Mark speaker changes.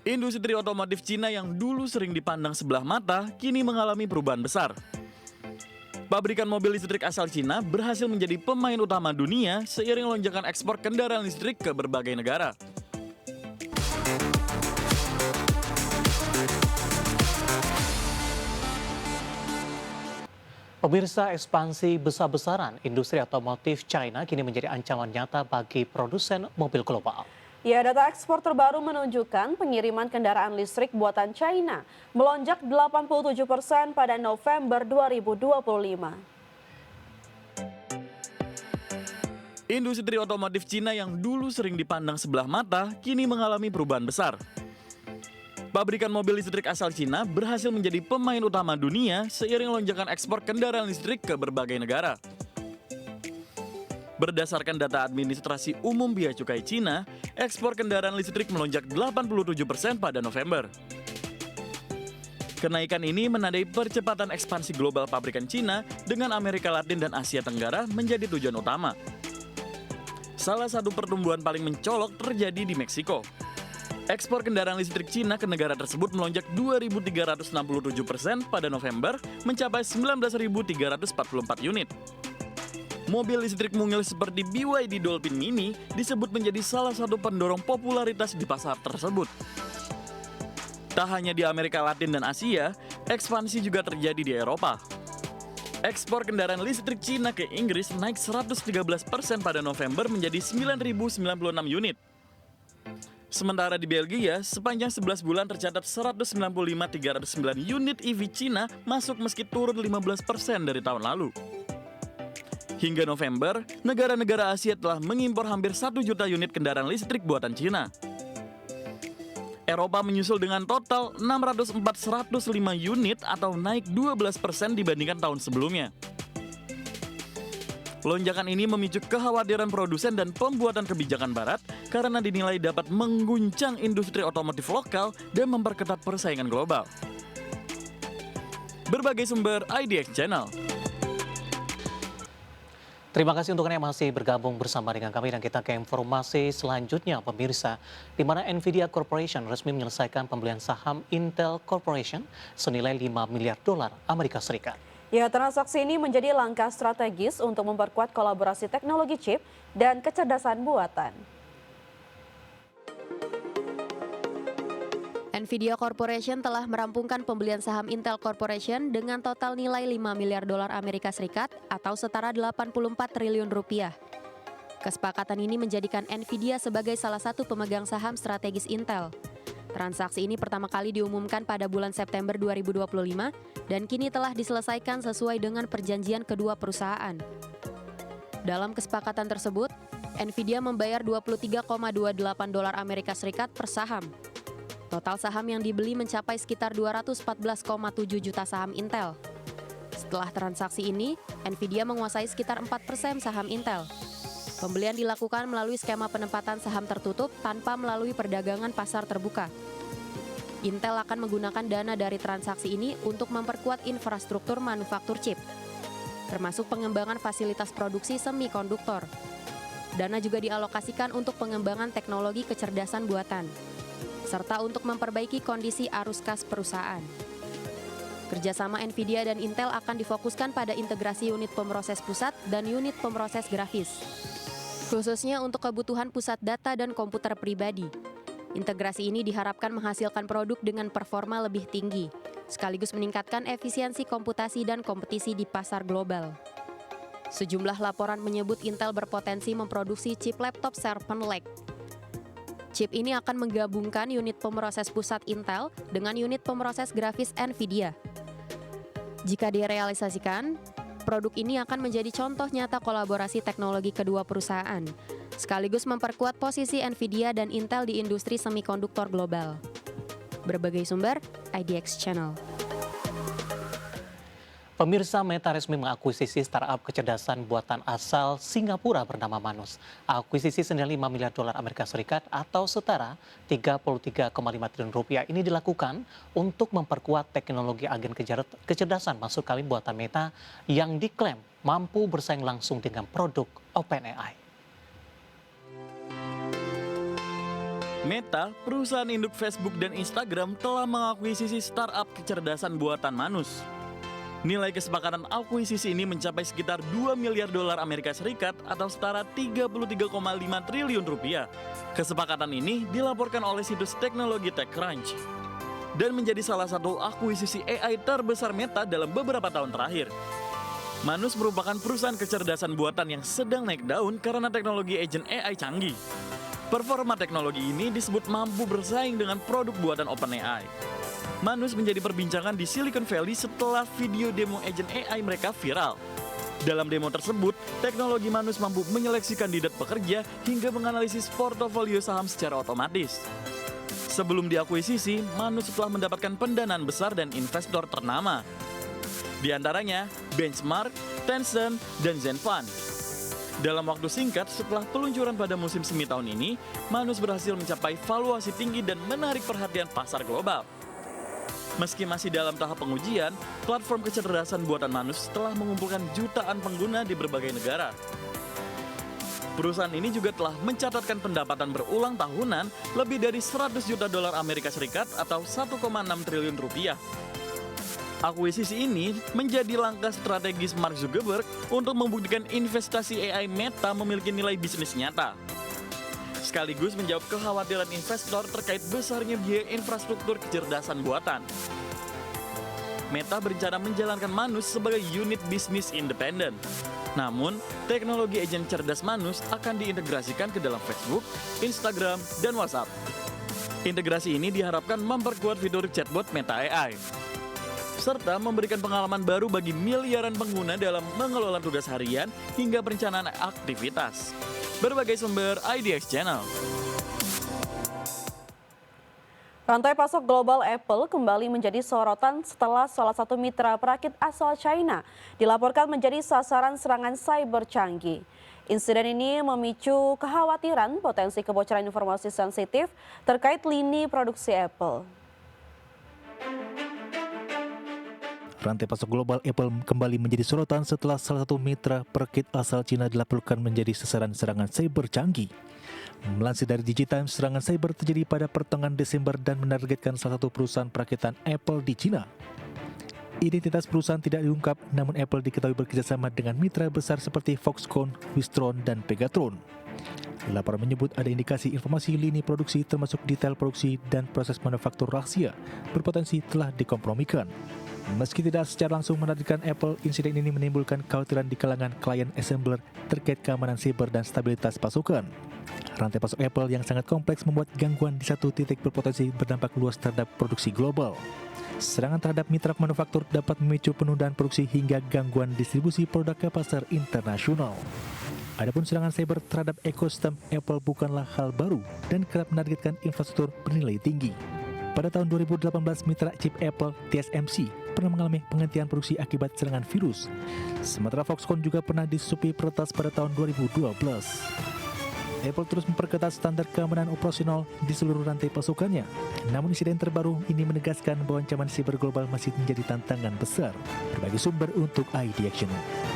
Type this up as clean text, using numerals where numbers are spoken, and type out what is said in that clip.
Speaker 1: Industri otomotif Cina yang dulu sering dipandang sebelah mata, kini mengalami perubahan besar. Pabrikan mobil listrik asal Cina berhasil menjadi pemain utama dunia seiring lonjakan ekspor kendaraan listrik ke berbagai negara.
Speaker 2: Pemirsa, ekspansi besar-besaran industri otomotif China kini menjadi ancaman nyata bagi produsen mobil global.
Speaker 3: Ya, data ekspor terbaru menunjukkan pengiriman kendaraan listrik buatan China melonjak 87% pada November 2025.
Speaker 1: Industri otomotif Cina yang dulu sering dipandang sebelah mata, kini mengalami perubahan besar. Pabrikan mobil listrik asal Cina berhasil menjadi pemain utama dunia seiring lonjakan ekspor kendaraan listrik ke berbagai negara. Berdasarkan data administrasi umum Bea Cukai Cina, ekspor kendaraan listrik melonjak 87% pada November. Kenaikan ini menandai percepatan ekspansi global pabrikan Cina dengan Amerika Latin dan Asia Tenggara menjadi tujuan utama. Salah satu pertumbuhan paling mencolok terjadi di Meksiko. Ekspor kendaraan listrik Cina ke negara tersebut melonjak 2.367% pada November, mencapai 19.344 unit. Mobil listrik mungil seperti BYD Dolphin Mini disebut menjadi salah satu pendorong popularitas di pasar tersebut. Tak hanya di Amerika Latin dan Asia, ekspansi juga terjadi di Eropa. Ekspor kendaraan listrik Cina ke Inggris naik 113% pada November menjadi 9.096 unit. Sementara di Belgia, sepanjang 11 bulan tercatat 195.309 unit EV Cina masuk meski turun 15% dari tahun lalu. Hingga November, negara-negara Asia telah mengimpor hampir 1 juta unit kendaraan listrik buatan Cina. Eropa menyusul dengan total 604.105 unit atau naik 12% dibandingkan tahun sebelumnya. Lonjakan ini memicu kekhawatiran produsen dan pembuatan kebijakan barat karena dinilai dapat mengguncang industri otomotif lokal dan memperketat persaingan global. Berbagai sumber IDX Channel.
Speaker 2: Terima kasih untuk Anda yang masih bergabung bersama dengan kami dan kita ke informasi selanjutnya, pemirsa, di mana Nvidia Corporation resmi menyelesaikan pembelian saham Intel Corporation senilai 5 miliar dolar Amerika Serikat.
Speaker 3: Ya, transaksi ini menjadi langkah strategis untuk memperkuat kolaborasi teknologi chip dan kecerdasan buatan.
Speaker 4: Nvidia Corporation telah merampungkan pembelian saham Intel Corporation dengan total nilai 5 miliar dolar Amerika Serikat atau setara 84 triliun rupiah. Kesepakatan ini menjadikan Nvidia sebagai salah satu pemegang saham strategis Intel. Transaksi ini pertama kali diumumkan pada bulan September 2025 dan kini telah diselesaikan sesuai dengan perjanjian kedua perusahaan. Dalam kesepakatan tersebut, Nvidia membayar 23,28 dolar Amerika Serikat per saham. Total saham yang dibeli mencapai sekitar 214,7 juta saham Intel. Setelah transaksi ini, Nvidia menguasai sekitar 4% saham Intel. Pembelian dilakukan melalui skema penempatan saham tertutup tanpa melalui perdagangan pasar terbuka. Intel akan menggunakan dana dari transaksi ini untuk memperkuat infrastruktur manufaktur chip, termasuk pengembangan fasilitas produksi semikonduktor. Dana juga dialokasikan untuk pengembangan teknologi kecerdasan buatan, serta untuk memperbaiki kondisi arus kas perusahaan. Kerjasama Nvidia dan Intel akan difokuskan pada integrasi unit pemroses pusat dan unit pemroses grafis, khususnya untuk kebutuhan pusat data dan komputer pribadi. Integrasi ini diharapkan menghasilkan produk dengan performa lebih tinggi, sekaligus meningkatkan efisiensi komputasi dan kompetisi di pasar global. Sejumlah laporan menyebut Intel berpotensi memproduksi chip laptop Serpent Lake. Chip ini akan menggabungkan unit pemroses pusat Intel dengan unit pemroses grafis Nvidia. Jika direalisasikan, produk ini akan menjadi contoh nyata kolaborasi teknologi kedua perusahaan, sekaligus memperkuat posisi Nvidia dan Intel di industri semikonduktor global. Berbagai sumber, IDX Channel.
Speaker 2: Pemirsa, Meta resmi mengakuisisi startup kecerdasan buatan asal Singapura bernama Manus. Akuisisi senilai 5 miliar dolar Amerika Serikat atau setara 33,5 triliun rupiah ini dilakukan untuk memperkuat teknologi agen kecerdasan masuk kali buatan Meta yang diklaim mampu bersaing langsung dengan produk OpenAI.
Speaker 1: Meta, perusahaan induk Facebook dan Instagram, telah mengakuisisi startup kecerdasan buatan Manus. Nilai kesepakatan akuisisi ini mencapai sekitar 2 miliar dolar Amerika Serikat atau setara 33,5 triliun rupiah. Kesepakatan ini dilaporkan oleh situs teknologi TechCrunch dan menjadi salah satu akuisisi AI terbesar Meta dalam beberapa tahun terakhir. Manus merupakan perusahaan kecerdasan buatan yang sedang naik daun karena teknologi agent AI canggih. Performa teknologi ini disebut mampu bersaing dengan produk buatan OpenAI. Manus menjadi perbincangan di Silicon Valley setelah video demo agent AI mereka viral. Dalam demo tersebut, teknologi Manus mampu menyeleksi kandidat pekerja hingga menganalisis portofolio saham secara otomatis. Sebelum diakuisisi, Manus telah mendapatkan pendanaan besar dan investor ternama. Di antaranya Benchmark, Tencent, dan Zenfund. Dalam waktu singkat setelah peluncuran pada musim semi tahun ini, Manus berhasil mencapai valuasi tinggi dan menarik perhatian pasar global. Meski masih dalam tahap pengujian, platform kecerdasan buatan Manus telah mengumpulkan jutaan pengguna di berbagai negara. Perusahaan ini juga telah mencatatkan pendapatan berulang tahunan lebih dari 100 juta dolar Amerika Serikat atau 1,6 triliun rupiah. Akuisisi ini menjadi langkah strategis Mark Zuckerberg untuk membuktikan investasi AI Meta memiliki nilai bisnis nyata. Sekaligus menjawab kekhawatiran investor terkait besarnya biaya infrastruktur kecerdasan buatan. Meta berencana menjalankan Manus sebagai unit bisnis independen. Namun, teknologi agent cerdas Manus akan diintegrasikan ke dalam Facebook, Instagram, dan WhatsApp. Integrasi ini diharapkan memperkuat fitur chatbot Meta AI, serta memberikan pengalaman baru bagi miliaran pengguna dalam mengelola tugas harian hingga perencanaan aktivitas. Berbagai sumber IDX Channel.
Speaker 3: Rantai pasok global Apple kembali menjadi sorotan setelah salah satu mitra perakit asal China dilaporkan menjadi sasaran serangan cyber canggih. Insiden ini memicu kekhawatiran potensi kebocoran informasi sensitif terkait lini produksi Apple.
Speaker 5: Rantai pasok global Apple kembali menjadi sorotan setelah salah satu mitra perakit asal Cina dilaporkan menjadi sasaran serangan cyber canggih. Melansir dari DigiTimes, serangan cyber terjadi pada pertengahan Desember dan menargetkan salah satu perusahaan perakitan Apple di Cina. Identitas perusahaan tidak diungkap, namun Apple diketahui bekerjasama dengan mitra besar seperti Foxconn, Wistron, dan Pegatron. Laporan menyebut ada indikasi informasi lini produksi termasuk detail produksi dan proses manufaktur rahasia berpotensi telah dikompromikan. Meski tidak secara langsung menargetkan Apple, insiden ini menimbulkan kekhawatiran di kalangan klien assembler terkait keamanan siber dan stabilitas pasukan. Rantai pasok Apple yang sangat kompleks membuat gangguan di satu titik berpotensi berdampak luas terhadap produksi global. Serangan terhadap mitra manufaktur dapat memicu penundaan produksi hingga gangguan distribusi produk ke pasar internasional. Adapun serangan cyber terhadap ekosistem Apple bukanlah hal baru dan kerap menargetkan infrastruktur bernilai tinggi. Pada tahun 2018, mitra chip Apple, TSMC, pernah mengalami penghentian produksi akibat serangan virus. Sementara Foxconn juga pernah disusupi peretas pada tahun 2012. Apple terus memperketat standar keamanan operasional di seluruh rantai pasukannya. Namun insiden terbaru ini menegaskan bahwa ancaman siber global masih menjadi tantangan besar. Berbagi sumber untuk IDX Channel.